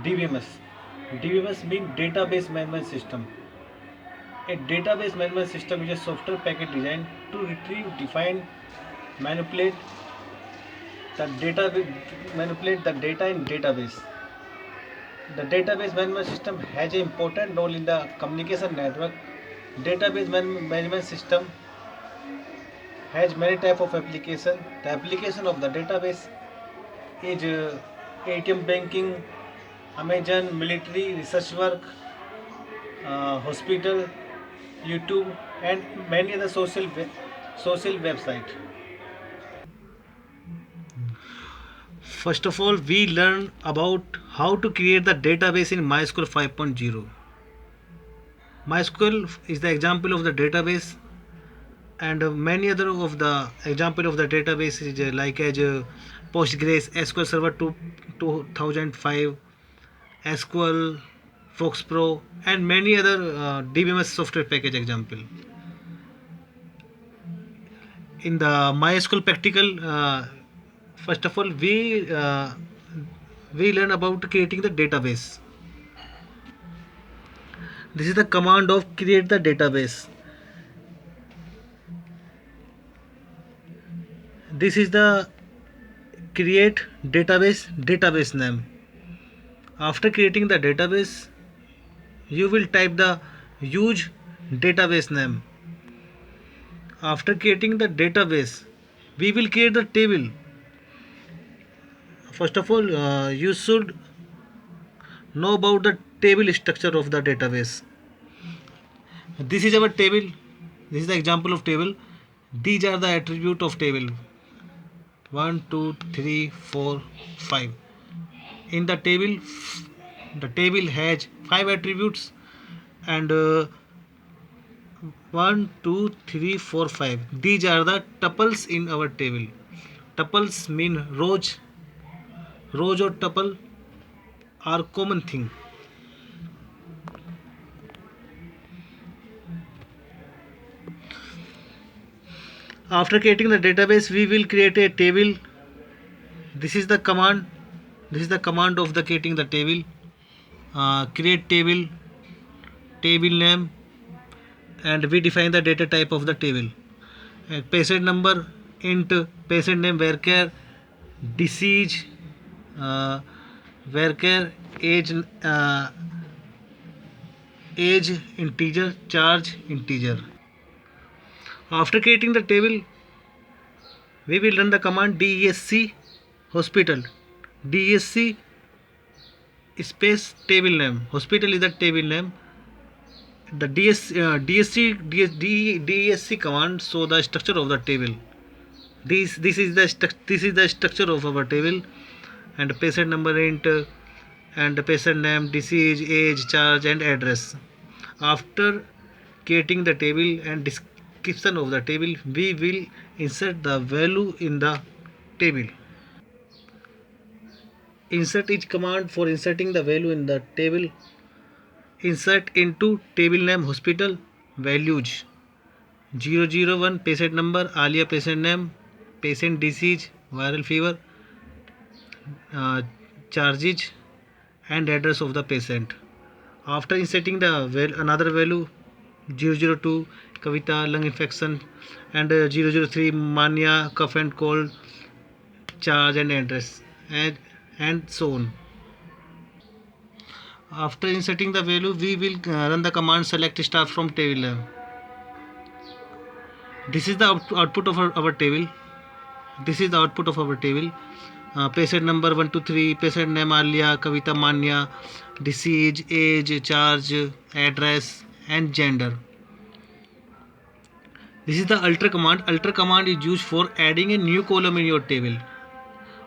DBMS. DBMS means Database Management System. A database management system is a software package designed to retrieve, define, manipulate the data in database. The database management system has an important role in the communication network. Database management system has many type of application. The application of the database is ATM banking, Amazon, military, research work, hospital, YouTube, and many other social website. First of all, we learn about how to create the database in MySQL 5.0. MySQL is the example of the database, and many other of the example of the database is like as Postgres, SQL Server 2005, SQL, FoxPro, and many other DBMS software package example. In the MySQL practical, first of all, we learn about creating the database. This is the command of create the database. This is the create database name. After creating the database, you will type the use database name. After creating the database, we will create the table. First of all, you should know about the table structure of the database. This is our table. This is the example of table. These are the attribute of table. 1, 2, 3, 4, 5. In the table has 5 attributes, and 1, 2, 3, 4, 5. These are the tuples in our table. Tuples mean rows. Rows or tuple are common thing. After creating the database, we will create a table. This is the command. This is the command of the creating the table. Create table, table name, and we define the data type of the table. Patient number int, patient name varchar, disease varchar, age integer, charge integer. After creating the table, we will run the command desc hospital. Desc space table name. Hospital is the table name. The DSC command show the structure of the table. This is the structure of our table, and patient number int, and the patient name, disease, age, charge, and address. After creating the table and description of the table, we will insert the value in the table. Insert each command for inserting the value in the table. Insert into table name hospital values 001 patient number, alia patient name, patient disease, viral fever, charges, and address of the patient. After inserting the another value 002 Kavita lung infection, and 003 mania cough and cold, charge and address, and so on. After inserting the value, we will run the command select star from table name. This is the output of our table. This is the output of our table. Patient number 1 to 3, patient name Alia, Kavita, Manya, disease, age, charge, address, and gender. This is the alter command. Alter command is used for adding a new column in your table.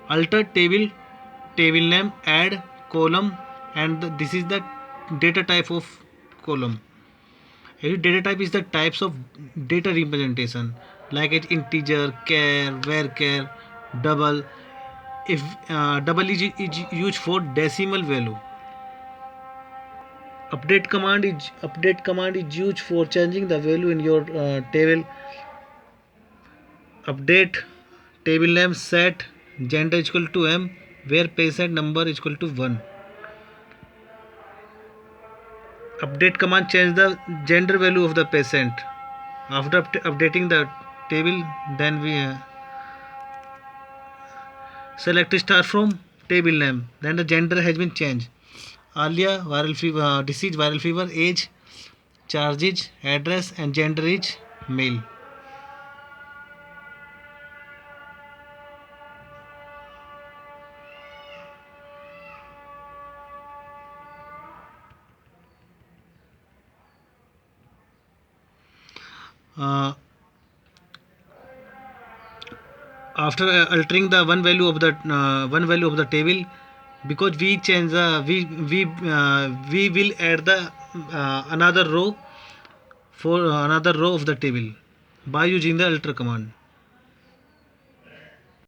Alter table, table name, add column, and this is the data type of column. Every data type is the types of data representation, like it integer, char, varchar, double. If double is used for decimal value. Update command is used for changing the value in your table. Update table name, set gender equal to m, where patient number is equal to 1. Update command change the gender value of the patient. After updating the table, then we select star from table name. Then the gender has been changed. Earlier viral fever, disease viral fever, age, charges, address, and gender is male. Uh, After altering the one value of the table, because we change the we will add the another row for another row of the table by using the alter command.